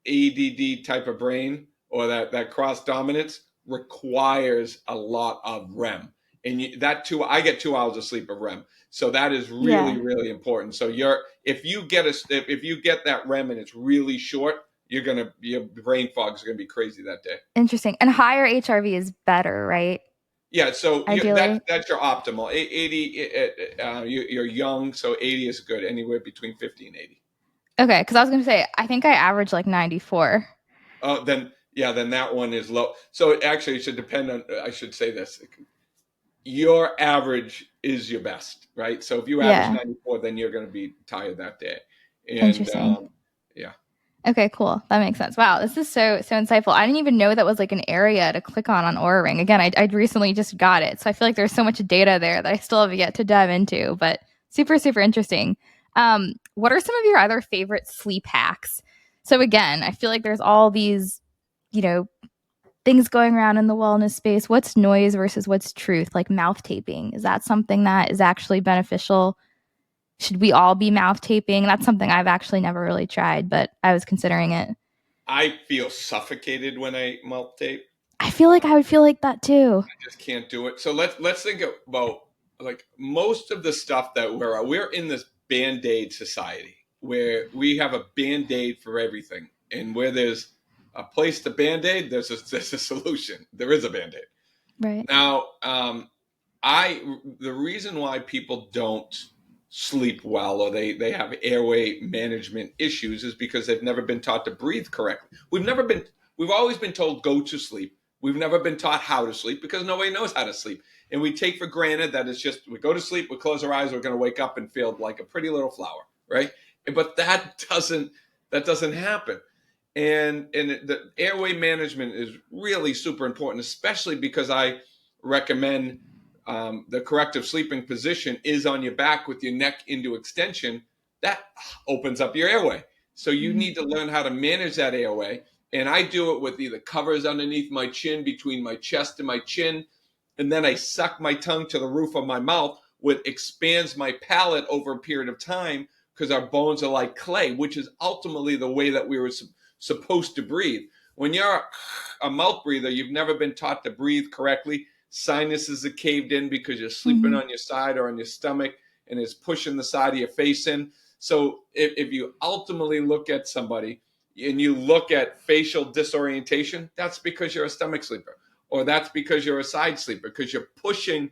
ADD type of brain, or that cross dominance, requires a lot of REM. And I get 2 hours of sleep of REM. So that is really, really important. So if you get that REM and it's really short, your brain fog is going to be crazy that day. Interesting. And higher HRV is better, right? Yeah. So that's your optimal. 80, you're young, so 80 is good. Anywhere between 50 and 80. Okay. Because I was going to say, I think I average like 94. Oh, then that one is low. So actually it should depend on, I should say this. Your average is your best, right? So if you average 94, then you're going to be tired that day. And, interesting. Okay, cool. That makes sense. Wow, this is so insightful. I didn't even know that was like an area to click on Oura Ring. Again, I recently just got it, so I feel like there's so much data there that I still have yet to dive into. But super interesting. What are some of your other favorite sleep hacks? So again, I feel like there's all these, things going around in the wellness space. What's noise versus what's truth? Like mouth taping. Is that something that is actually beneficial? Should we all be mouth taping? That's something I've actually never really tried, but I was considering it. I feel suffocated when I mouth tape. I feel like I would feel like that too. I just can't do it. So let's think about like most of the stuff that we're in this Band-Aid society where we have a Band-Aid for everything. And where there's a place to Band-Aid, there's a solution. There is a Band-Aid. Right. Now, the reason why people don't sleep well, or they have airway management issues, is because they've never been taught to breathe correctly. We've always been told go to sleep. We've never been taught how to sleep because nobody knows how to sleep. And we take for granted that it's just, we go to sleep, we close our eyes, we're going to wake up and feel like a pretty little flower, right? But that doesn't happen. And the airway management is really super important, especially because I recommend the corrective sleeping position is on your back with your neck into extension. That opens up your airway. So you need to learn how to manage that airway. And I do it with either covers underneath my chin, between my chest and my chin. And then I suck my tongue to the roof of my mouth, which expands my palate over a period of time, because our bones are like clay, which is ultimately the way that we were supposed to breathe. When you're a mouth breather, you've never been taught to breathe correctly. Sinuses are caved in because you're sleeping on your side or on your stomach, and it's pushing the side of your face in. So if you ultimately look at somebody and you look at facial disorientation, that's because you're a stomach sleeper, or that's because you're a side sleeper, because you're pushing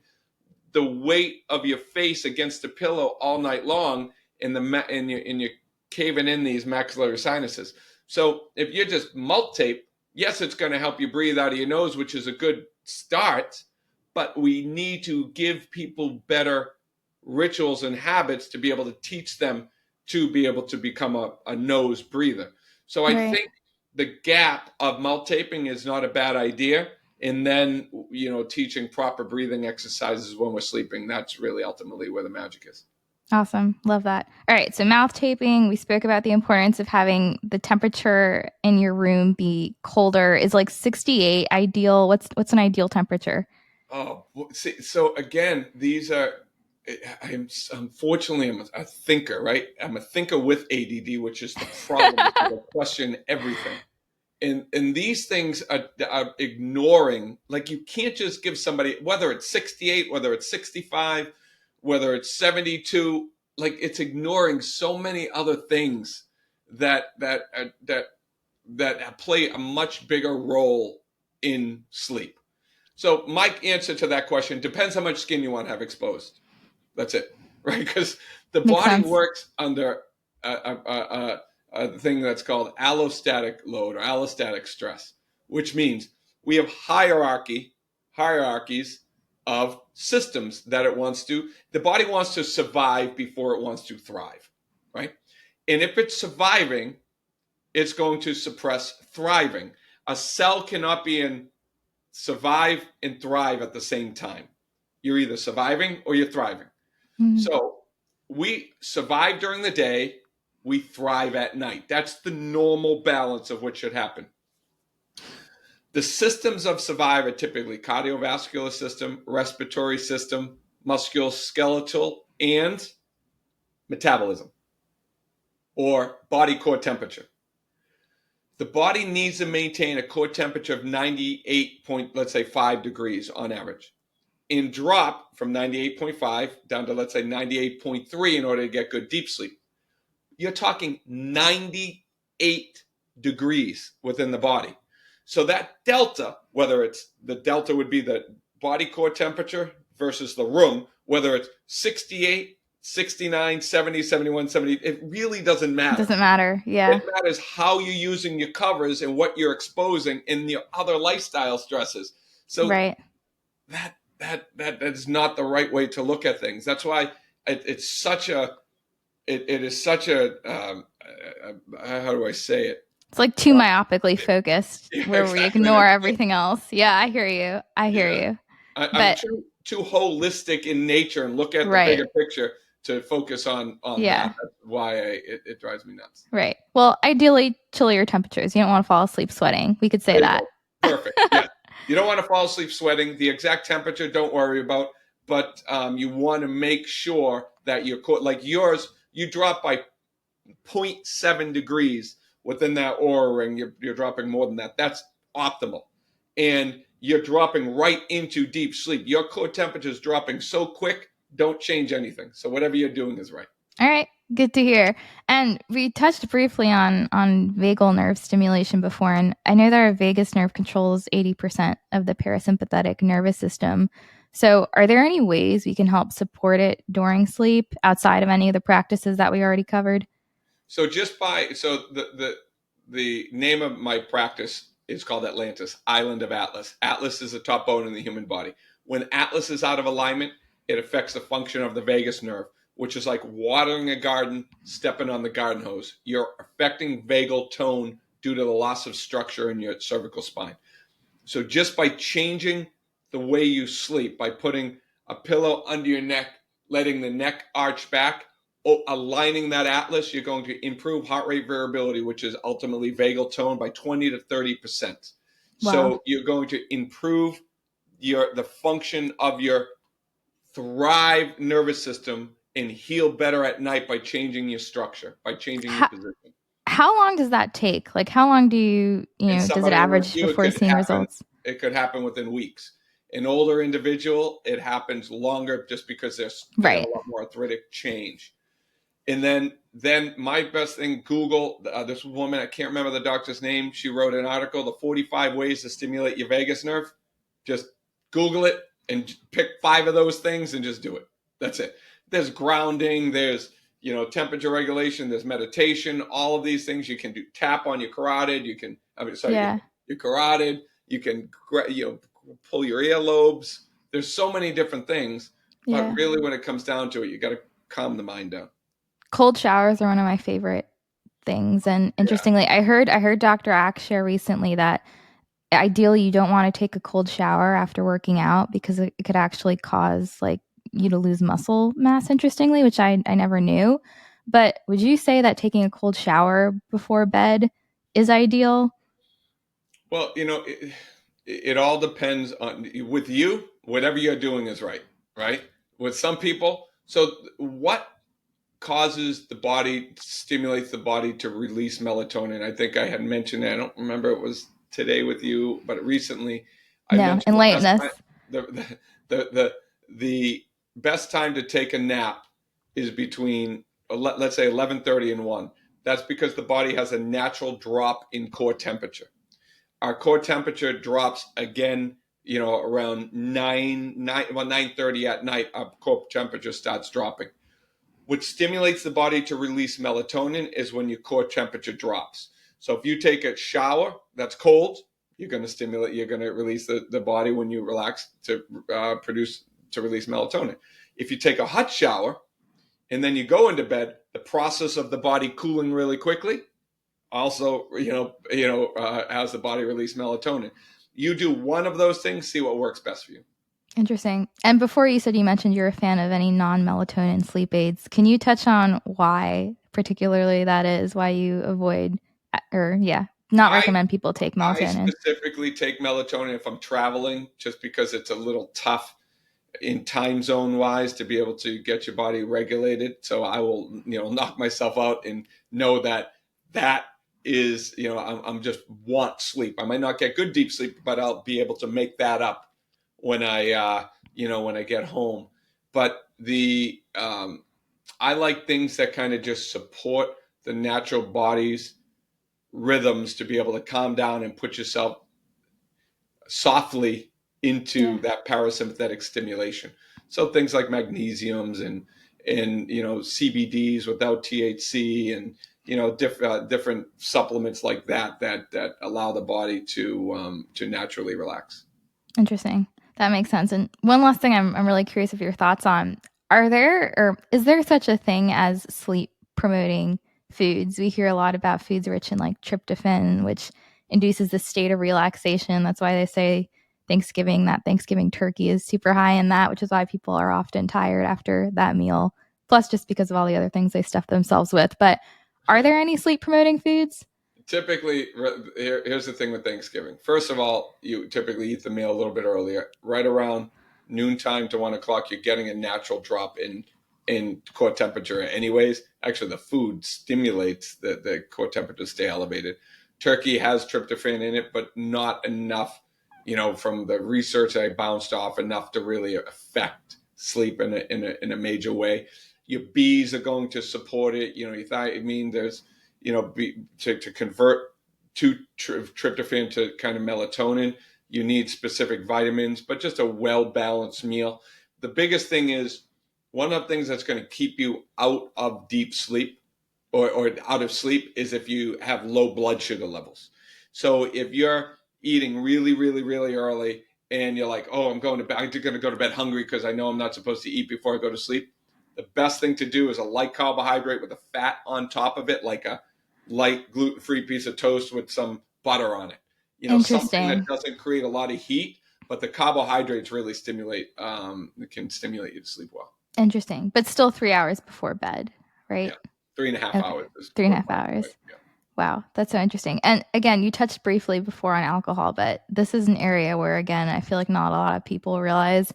the weight of your face against the pillow all night long, and you're caving in these maxillary sinuses. So if you just mouth tape, yes, it's going to help you breathe out of your nose, which is a good start, but we need to give people better rituals and habits to be able to teach them to be able to become a nose breather. So I Right. think the gap of mouth taping is not a bad idea. And then, teaching proper breathing exercises when we're sleeping, that's really ultimately where the magic is. Awesome. Love that. All right. So mouth taping, we spoke about the importance of having the temperature in your room be colder. Is like 68 ideal? What's an ideal temperature? Oh, see, so again, these are, unfortunately, I'm a thinker, right? I'm a thinker with ADD, which is the problem. Because I question everything. And these things are ignoring, like you can't just give somebody, whether it's 68, whether it's 65, whether it's 72, like it's ignoring so many other things that play a much bigger role in sleep. So my answer to that question depends how much skin you want to have exposed. That's it, right? Because the Makes body sense. works under a thing that's called allostatic load or allostatic stress, which means we have hierarchies of systems that it wants to. The body wants to survive before it wants to thrive, right? And if it's surviving, it's going to suppress thriving. A cell cannot be in survive and thrive at the same time. You're either surviving or you're thriving. Mhm. So we survive during the day, we thrive at night. That's the normal balance of what should happen. The systems of survival are typically cardiovascular system, respiratory system, musculoskeletal, and metabolism or body core temperature. The body needs to maintain a core temperature of 98 point, let's say 5 degrees on average, and drop from 98.5 down to, let's say, 98.3 in order to get good deep sleep. You're talking 98 degrees within the body. So that delta, whether it's the delta would be the body core temperature versus the room, whether it's 68, 69, 70, 71, 70, it really doesn't It matter. doesn't matter. Yeah. It matters how you're using your covers and what you're exposing in the other lifestyle stresses. So Right. that is not the right way to look at things. That's why it's such a it is such how do I say it? It's like too myopically focused Yeah, where we exactly. ignore everything else. Yeah, I hear you. I hear Yeah, you. I'm But too holistic in nature and look at the right. bigger picture to focus on that. Yeah. That's why it drives me nuts. Right. Well, ideally chillier temperatures. You don't want to fall asleep sweating. We could say There you that. go. Perfect. Yes. You don't want to fall asleep sweating. The exact temperature, don't worry about. But you want to make sure that like yours, you drop by zero point 0.7 degrees within that Oura ring. You're dropping more than that. That's optimal. And you're dropping right into deep sleep. Your core temperature is dropping so quick, don't change anything. So whatever you're doing is right. All right, good to hear. And we touched briefly on vagal nerve stimulation before, and I know that our vagus nerve controls 80% of the parasympathetic nervous system. So, are there any ways we can help support it during sleep outside of any of the practices that we already covered? So the name of my practice is called Atlantis, Island of Atlas. Atlas is the top bone in the human body. When Atlas is out of alignment, it affects the function of the vagus nerve, which is like watering a garden, stepping on the garden hose. You're affecting vagal tone due to the loss of structure in your cervical spine. So just by changing the way you sleep, by putting a pillow under your neck, letting the neck arch back, aligning that atlas, you're going to improve heart rate variability, which is ultimately vagal tone, by 20 to 30%. Wow. So you're going to improve the function of your thrive nervous system and heal better at night by changing your structure, by changing your How, position. how long does that take? Like, how long do In does it somebody like average you, before seeing results? it could happen within weeks. An older individual, it happens longer just because they have a Right. lot more arthritic change. And then my best thing, Google this woman, I can't remember the doctor's name. She wrote an article, the 45 ways to stimulate your vagus nerve. Just Google it and pick 5 of those things and just do it. That's it. There's grounding, there's temperature regulation, there's meditation, all of these things you can do. Tap on your carotid, you can, I mean, sorry, Yeah. your carotid. You can pull your earlobes. There's so many different things, but really, when it comes down to it, you got to calm the mind down. Cold showers are one of my favorite things. And interestingly, I heard Dr. Axe share recently that ideally you don't want to take a cold shower after working out because it could actually cause like you to lose muscle mass, interestingly, which I never knew. But would you say that taking a cold shower before bed is ideal? Well, it all depends on with you. Whatever you're doing is right, right? With some people, so what causes the body, stimulates the body to release melatonin? I think I had mentioned it. I don't remember it was today with you, but recently I No, mentioned enlighten us. the best time to take a nap is between, let's say, 11:30 and 1. That's because the body has a natural drop in core temperature. Our core temperature drops again, around 9:30 at night. Our core temperature starts dropping. What stimulates the body to release melatonin is when your core temperature drops. So if you take a shower that's cold, you're going to release the body when you relax to release melatonin. If you take a hot shower and then you go into bed, the process of the body cooling really quickly also, has the body release melatonin. You do one of those things, see what works best for you. Interesting. And before you said you mentioned you're a fan of any non-melatonin sleep aids. Can you touch on why particularly that is, why you avoid not recommend people take melatonin? I specifically take melatonin if I'm traveling, just because it's a little tough in time zone wise to be able to get your body regulated. So I will, knock myself out and know that is, I'm just want sleep. I might not get good deep sleep, but I'll be able to make that up when I get home. But I like things that kind of just support the natural body's rhythms to be able to calm down and put yourself softly into that parasympathetic stimulation. So things like magnesiums and CBDs without THC and different supplements like that allow the body to naturally relax. Interesting. That makes sense. And one last thing I'm really curious of your thoughts on. Is there such a thing as sleep promoting foods? We hear a lot about foods rich in like tryptophan, which induces this state of relaxation. That's why they say that Thanksgiving turkey is super high in that, which is why people are often tired after that meal. Plus just because of all the other things they stuff themselves with. But are there any sleep promoting foods? Typically, here's the thing with Thanksgiving. First of all, you typically eat the meal a little bit earlier. Right around noontime to 1 o'clock, you're getting a natural drop in core temperature anyways. Actually, the food stimulates the core temperature to stay elevated. Turkey has tryptophan in it, but not enough, from the research I bounced off, enough to really affect sleep in a major way. Your bees are going to support it. There's to convert tryptophan to kind of melatonin, you need specific vitamins, but just a well-balanced meal. The biggest thing is, one of the things that's going to keep you out of deep sleep or out of sleep is if you have low blood sugar levels. So if you're eating really, really, really early and you're like, oh, I'm going to go to bed hungry because I know I'm not supposed to eat before I go to sleep, the best thing to do is a light carbohydrate with a fat on top of it, like a light gluten-free piece of toast with some butter on it. Something that doesn't create a lot of heat, but the carbohydrates really can stimulate you to sleep well. Interesting. But still 3 hours before bed, right? Yeah. 3.5 hours. 3.5 hours. Yeah. Wow, that's so interesting. And again, you touched briefly before on alcohol, but this is an area where, again, I feel like not a lot of people realize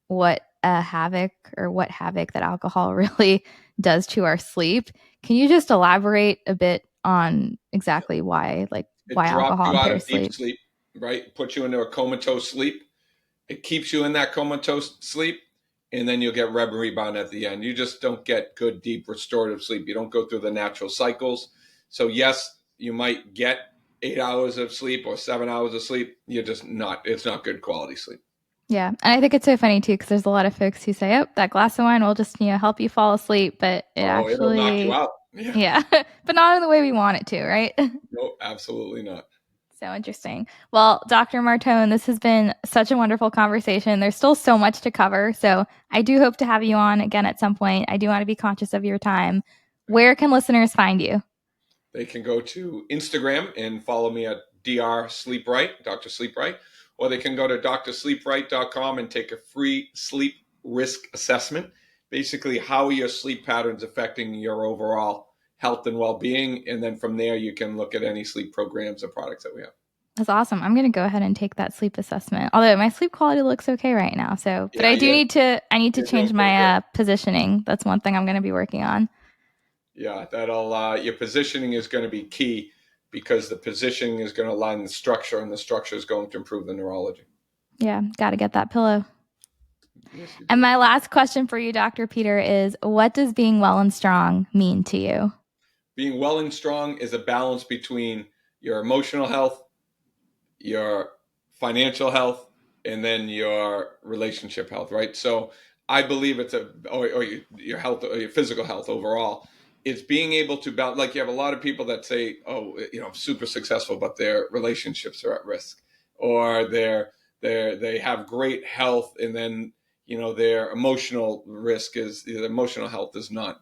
what havoc that alcohol really does to our sleep. Can you just elaborate a bit on exactly why alcohol impairs sleep? Deep sleep, right? Puts you into a comatose sleep. It keeps you in that comatose sleep, and then you'll get rebound at the end. You just don't get good, deep, restorative sleep. You don't go through the natural cycles. So yes, you might get 8 hours of sleep or 7 hours of sleep. It's not good quality sleep. Yeah. And I think it's so funny too, because there's a lot of folks who say, oh, that glass of wine will just, help you fall asleep. But it'll knock you out. Yeah. But not in the way we want it to, right? No, absolutely not. So interesting. Well, Dr. Martone, this has been such a wonderful conversation. There's still so much to cover. So I do hope to have you on again at some point. I do want to be conscious of your time. Where can listeners find you? They can go to Instagram and follow me at Dr. Sleep Right, Dr. Sleep Right, or they can go to drsleepright.com and take a free sleep risk assessment. Basically, how are your sleep patterns affecting your overall health and well-being? And then from there, you can look at any sleep programs or products that we have. That's awesome. I'm going to go ahead and take that sleep assessment. Although my sleep quality looks okay right now. So, but Yeah, I do need to change my good. positioning. That's one thing I'm going to be working on. Yeah, that'll your positioning is going to be key because the positioning is going to align the structure, and the structure is going to improve the neurology. Yeah, got to get that pillow. Yes, you do. And my last question for you, Dr. Peter, is what does being well and strong mean to you? Being well and strong is a balance between your emotional health, your financial health, and then your relationship health, right? So I believe it's or your health, or your physical health overall. It's being able to balance. Like, you have a lot of people that say, "Oh, I'm super successful, but their relationships are at risk," or they have great health, and then their emotional risk is their emotional health is not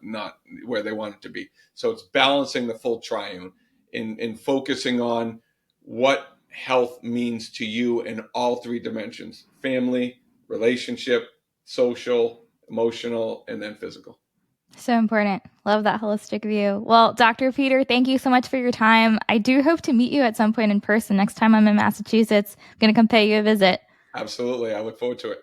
where they want it to be. So it's balancing the full triune in focusing on what health means to you in all three dimensions: family, relationship, social, emotional, and then physical. So important. Love that holistic view. Well, Dr. Peter, thank you so much for your time. I do hope to meet you at some point in person. Next time I'm in Massachusetts, I'm going to come pay you a visit. Absolutely. I look forward to it.